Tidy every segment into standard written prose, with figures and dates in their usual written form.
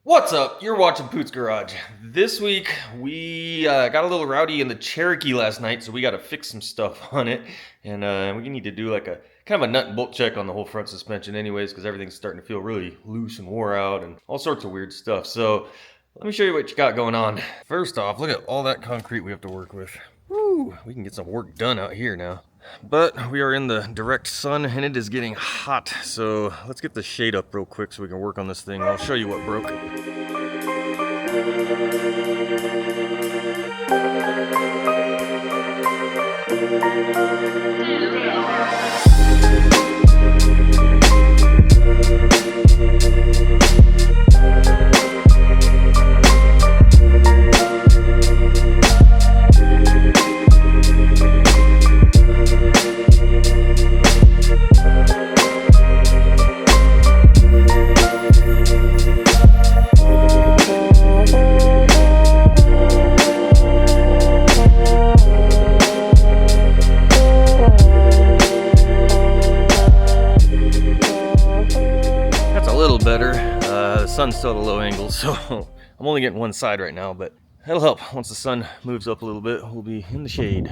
What's up? You're watching Poot's Garage. This week, we got a little rowdy in the Cherokee last night, so we got to fix some stuff on it. And we need to do like a kind of a nut and bolt check on the whole front suspension anyways, because everything's starting to feel really loose and wore out and all sorts of weird stuff. So let me show you what you got going on. First off, look at all that concrete we have to work with. Woo! We can get some work done out here now. But we are in the direct sun and it is getting hot, so let's get the shade up real quick so we can work on this thing. I'll show you what broke. Better. The sun's still at a low angle, so I'm only getting one side right now, but that'll help. Once the sun moves up a little bit, we'll be in the shade.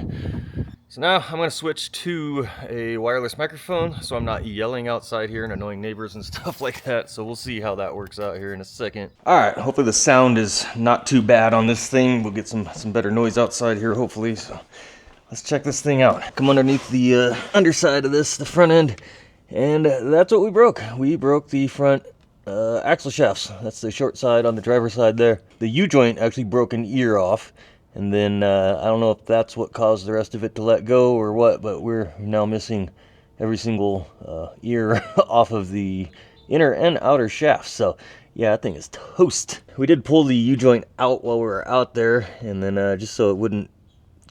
So now I'm going to switch to a wireless microphone so I'm not yelling outside here and annoying neighbors and stuff like that. So we'll see how that works out here in a second. Alright, hopefully the sound is not too bad on this thing. We'll get some better noise outside here, hopefully. So let's check this thing out. Come underneath the underside of this, the front end, and that's what we broke. We broke the front axle shafts. That's the short side on the driver's side there. The U-joint actually broke an ear off, and then I don't know if that's what caused the rest of it to let go or what, but we're now missing every single ear off of the inner and outer shafts. So yeah, that thing is toast. We did pull the U-joint out while we were out there, and then just so it wouldn't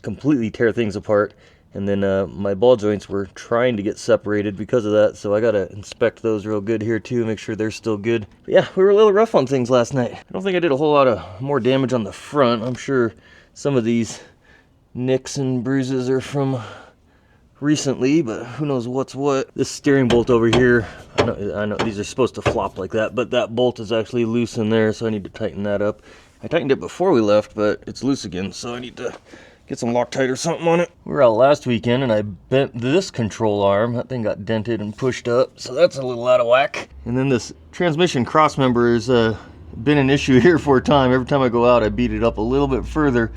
completely tear things apart. And then my ball joints were trying to get separated because of that, so I gotta inspect those real good here too, make sure they're still good. But yeah, we were a little rough on things last night. I don't think I did a whole lot of more damage on the front. I'm sure some of these nicks and bruises are from recently, but who knows what's what. This steering bolt over here, I know these are supposed to flop like that, but that bolt is actually loose in there, so I need to tighten that up. I tightened it before we left, but it's loose again, so I need to get some Loctite or something on it. We were out last weekend and I bent this control arm. That thing got dented and pushed up, so that's a little out of whack. And then this transmission cross member has been an issue here for a time. Every time I go out, I beat it up a little bit further,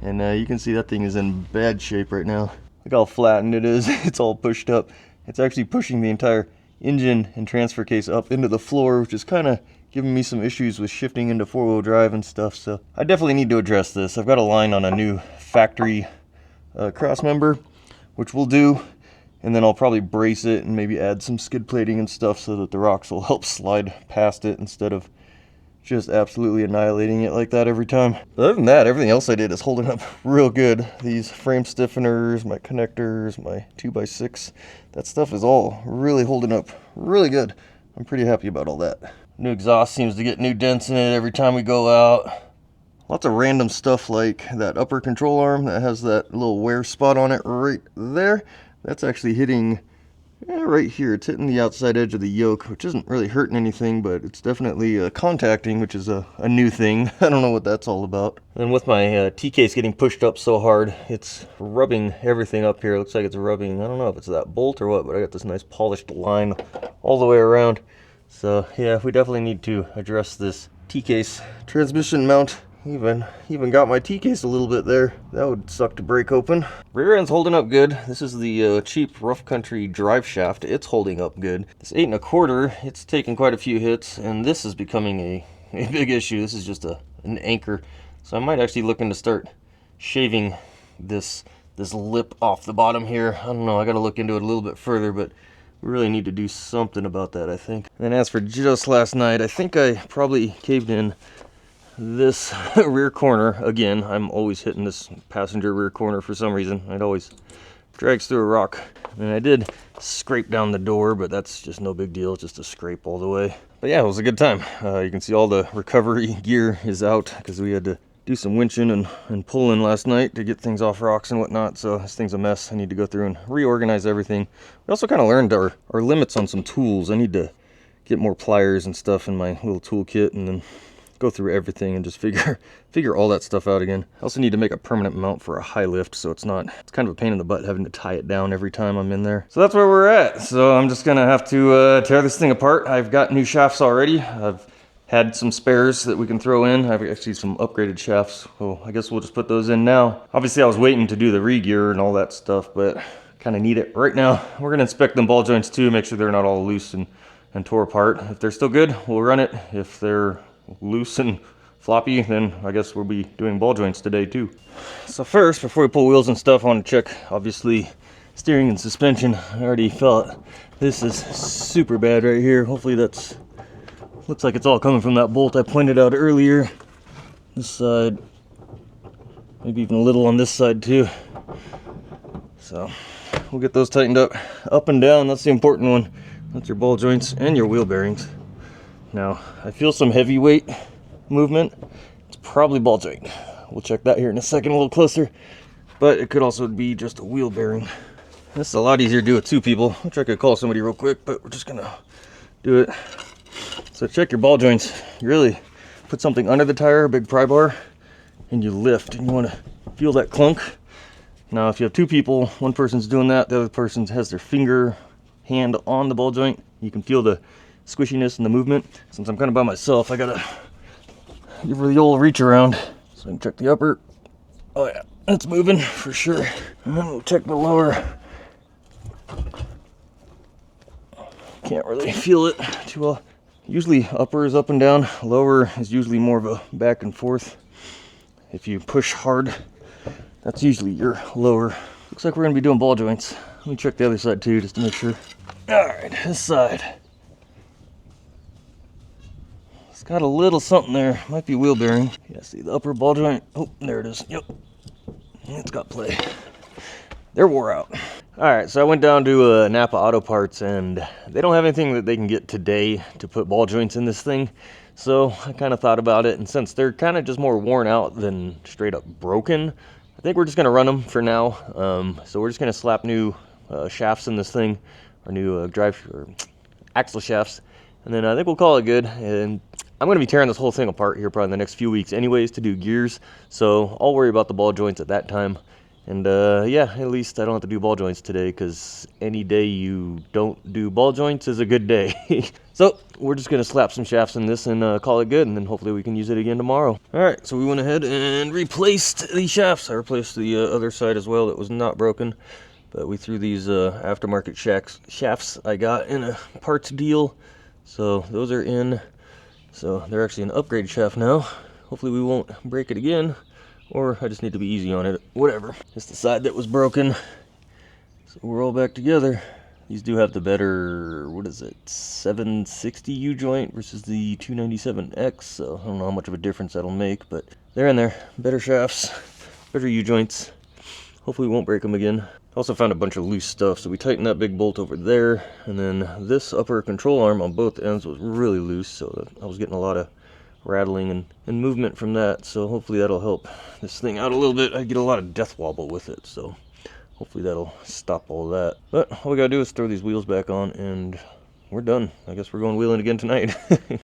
and you can see that thing is in bad shape right now. Look how flattened it is. It's all pushed up. It's actually pushing the entire engine and transfer case up into the floor, which is kind of giving me some issues with shifting into four-wheel drive and stuff, so I definitely need to address this. I've got a line on a new factory cross member, which we'll do, and then I'll probably brace it and maybe add some skid plating and stuff so that the rocks will help slide past it instead of just absolutely annihilating it like that every time. But other than that, everything else I did is holding up real good. These frame stiffeners, my connectors, my 2x6, that stuff is all really holding up really good. I'm pretty happy about all that. New exhaust seems to get new dents in it every time we go out. Lots of random stuff like that upper control arm that has that little wear spot on it right there. That's actually hitting right here. It's hitting the outside edge of the yoke, which isn't really hurting anything, but it's definitely contacting, which is a new thing. I don't know what that's all about. And with my T-case getting pushed up so hard, it's rubbing everything up here. It looks like it's rubbing, I don't know if it's that bolt or what, but I got this nice polished line all the way around. So yeah, we definitely need to address this T-case transmission mount. Even got my T-case a little bit there. That would suck to break open. Rear end's holding up good. This is the cheap Rough Country drive shaft. It's holding up good. This 8 1/4, it's taken quite a few hits, and this is becoming a big issue. This is just an anchor. So I might actually look into start shaving this lip off the bottom here. I don't know, I gotta look into it a little bit further, but we really need to do something about that, I think. And as for just last night, I think I probably caved in this rear corner again. I'm always hitting this passenger rear corner for some reason. It always drags through a rock. And I did scrape down the door, but that's just no big deal, just a scrape all the way. But yeah, it was a good time. You can see all the recovery gear is out because we had to do some winching and pulling last night to get things off rocks and whatnot, so this thing's a mess. I need to go through and reorganize everything. We also kind of learned our limits on some tools. I need to get more pliers and stuff in my little toolkit, and then go through everything and just figure all that stuff out again. I also need to make a permanent mount for a high lift, so it's kind of a pain in the butt having to tie it down every time I'm in there. So that's where we're at. So I'm just gonna have to tear this thing apart. I've got new shafts already. I've had some spares that we can throw in. I've actually some upgraded shafts. Well, I guess we'll just put those in now. Obviously I was waiting to do the re-gear and all that stuff, but kind of need it right now. We're gonna inspect them ball joints too, make sure they're not all loose and tore apart. If they're still good, we'll run it. If they're loose and floppy, then I guess we'll be doing ball joints today too. So first, before we pull wheels and stuff, I want to check, obviously, steering and suspension. I already felt this is super bad right here. Hopefully that's, looks like it's all coming from that bolt I pointed out earlier. This side, maybe even a little on this side too. So we'll get those tightened up and down. That's the important one. That's your ball joints and your wheel bearings. Now, I feel some heavyweight movement. It's probably ball joint. We'll check that here in a second a little closer. But it could also be just a wheel bearing. This is a lot easier to do with two people. I'll try to call somebody real quick, but we're just gonna do it. So check your ball joints. You really put something under the tire, a big pry bar, and you lift, and you wanna feel that clunk. Now, if you have two people, one person's doing that, the other person has their hand on the ball joint, you can feel the squishiness and the movement. Since I'm kind of by myself, I gotta give her the old reach around so I can check the upper. Oh yeah, it's moving for sure. And then we'll check the lower. Can't really feel it too well. Usually upper is up and down, lower is usually more of a back and forth. If you push hard, that's usually your lower. Looks like we're gonna be doing ball joints. Let me check the other side too, just to make sure. All right, this side. It's got a little something there. Might be wheel bearing. Yeah, see the upper ball joint. Oh, there it is. Yep, it's got play. They're wore out. All right, so I went down to Napa Auto Parts, and they don't have anything that they can get today to put ball joints in this thing. So I kind of thought about it, and since they're kind of just more worn out than straight up broken, I think we're just gonna run them for now. So we're just gonna slap new shafts in this thing, or new drive or axle shafts, and then I think we'll call it good. And I'm gonna be tearing this whole thing apart here probably in the next few weeks anyways to do gears, so I'll worry about the ball joints at that time. And yeah, at least I don't have to do ball joints today, because any day you don't do ball joints is a good day. So we're just gonna slap some shafts in this and call it good, and then hopefully we can use it again tomorrow. All right, so we went ahead and replaced these shafts. I replaced the other side as well that was not broken, but we threw these aftermarket shafts I got in a parts deal. So those are in. So they're actually an upgrade shaft now. Hopefully we won't break it again, or I just need to be easy on it, whatever. Just the side that was broken. So we're all back together. These do have the better, what is it, 760 U-joint versus the 297X, so I don't know how much of a difference that'll make, but they're in there. Better shafts, better U-joints. Hopefully we won't break them again. Also found a bunch of loose stuff, so we tightened that big bolt over there, and then this upper control arm on both ends was really loose, so I was getting a lot of rattling and movement from that, so hopefully that'll help this thing out a little bit. I get a lot of death wobble with it, so hopefully that'll stop all that. But all we gotta do is throw these wheels back on and we're done. I guess we're going wheeling again tonight.